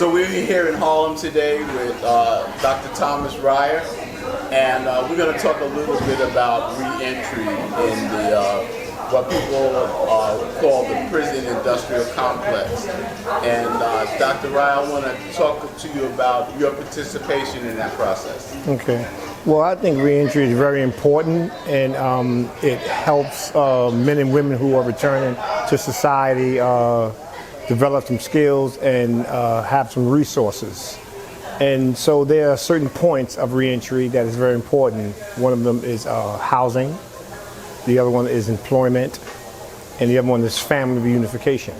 So we're here in Harlem today with Dr. Thomas Ryer, and we're going to talk a little bit about re-entry in the what people call the prison industrial complex. And Dr. Ryer, I want to talk to you about your participation in that process. Okay. Well, I think re-entry is very important, and it helps men and women who are returning to society develop some skills and have some resources. And so there are certain points of re-entry that is very important. One of them is housing, the other one is employment, and the other one is family reunification.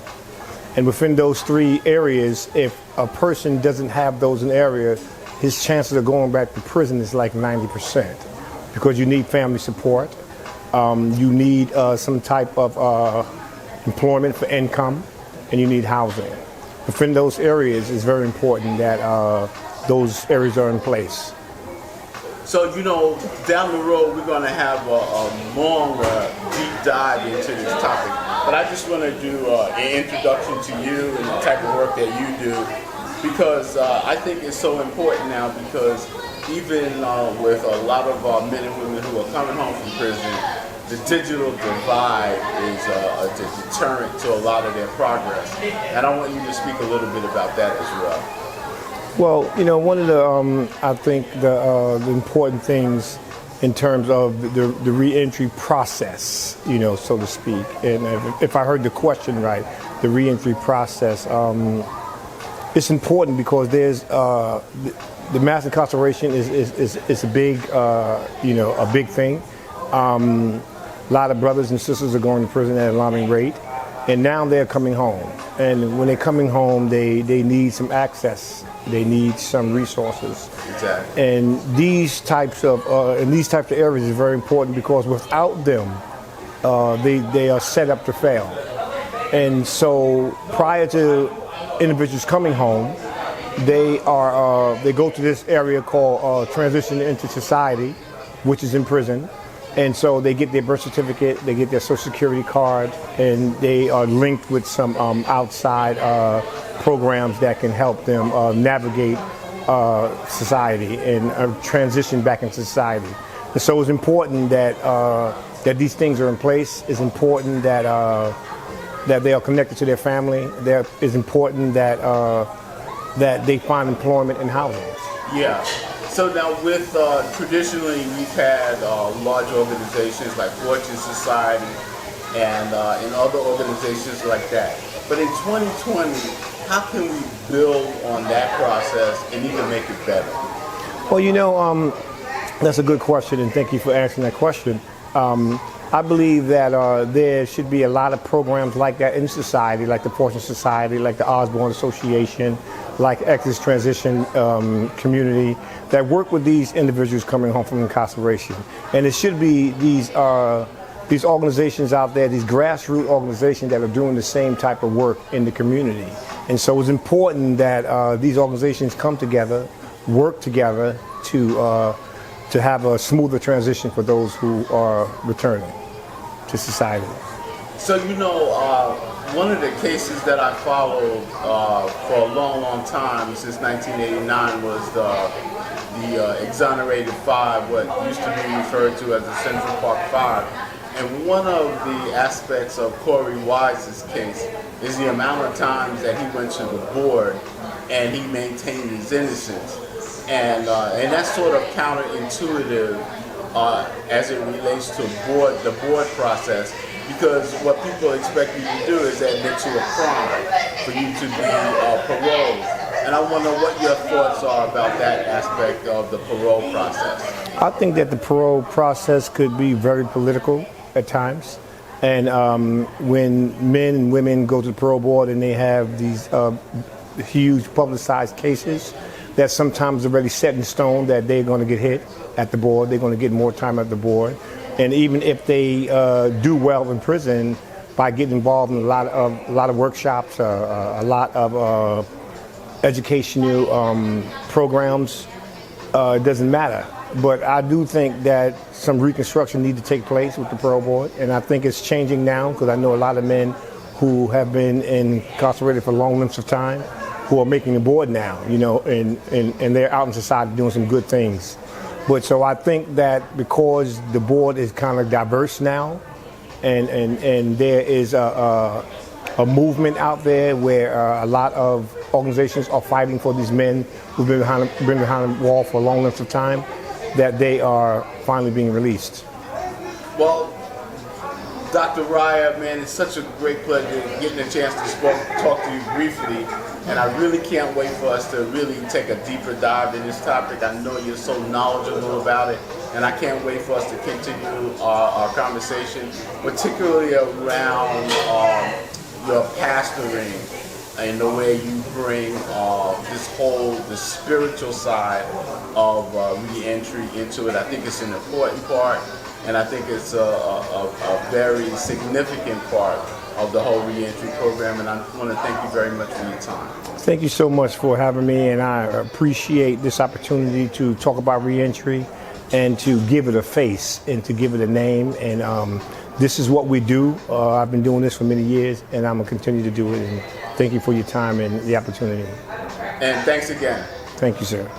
And within those three areas, if a person doesn't have those in the area, his chances of going back to prison is like 90%, because you need family support, you need some type of employment for income, and you need housing. Within those areas, it's very important that those areas are in place. So, you know, down the road, we're going to have a longer, deep dive into this topic. But I just want to do an introduction to you and the type of work that you do, because I think it's so important now, because even with a lot of men and women who are coming home from prison, the digital divide is a deterrent to a lot of their progress. And I want you to speak a little bit about that as well. Well, you know, one of the, I think the important things in terms of the re-entry process, you know, so to speak, and if I heard the question right, the re-entry process, it's important because there's the mass incarceration is a big, you know, a big thing. A lot of brothers and sisters are going to prison at an alarming rate, and now they're coming home. And when they're coming home, they need some access. They need some resources. Exactly. And these types of areas is very important, because without them, they are set up to fail. And so prior to individuals coming home, they go to this area called transition into society, which is in prison. And so they get their birth certificate, they get their social security card, and they are linked with some outside programs that can help them navigate society and transition back into society. And so it's important that that these things are in place. It's important that that they are connected to their family. It's important that that they find employment and housing. Yeah. So now with, traditionally we've had large organizations like Fortune Society and other organizations like that. But in 2020, how can we build on that process and even make it better? Well, you know, that's a good question, and thank you for asking that question. I believe that there should be a lot of programs like that in society, like the Fortune Society, like the Osborne Association, like Exodus Transition Community, that work with these individuals coming home from incarceration. And it should be these organizations out there, these grassroots organizations that are doing the same type of work in the community. And so it's important that these organizations come together, work together to have a smoother transition for those who are returning to society. So, you know, one of the cases that I followed for a long time, since 1989, was the Exonerated Five, what used to be referred to as the Central Park Five. And one of the aspects of Corey Wise's case is the amount of times that he went to the board and he maintained his innocence. And that's sort of counterintuitive as it relates to the board process, because what people expect you to do is admit to a crime for you to be paroled. And I wonder what your thoughts are about that aspect of the parole process. I think that the parole process could be very political at times. And when men and women go to the parole board and they have these huge publicized cases that sometimes already set in stone that they're going to get hit at the board, they're going to get more time at the board. And even if they do well in prison, by getting involved in a lot of workshops, a lot of educational programs, it doesn't matter. But I do think that some reconstruction needs to take place with the parole board, and I think it's changing now, because I know a lot of men who have been incarcerated for long lengths of time who are making the board now, and they're out in society doing some good things. But so I think that because the board is kind of diverse now, and there is a movement out there where a lot of organizations are fighting for these men who've been behind the wall for a long length of time, that they are finally being released. Well, Dr. Raya, man, it's such a great pleasure getting a chance to talk to you briefly, and I really can't wait for us to really take a deeper dive in this topic. I know you're so knowledgeable about it, and I can't wait for us to continue our conversation, particularly around your pastoring and the way you bring the spiritual side of re-entry into it. I think it's an important part, and I think it's a very significant part of the whole re-entry program, and I want to thank you very much for your time. Thank you so much for having me, and I appreciate this opportunity to talk about re-entry and to give it a face and to give it a name. And this is what we do. I've been doing this for many years, and I'm going to continue to do it. And thank you for your time and the opportunity. And thanks again. Thank you, sir.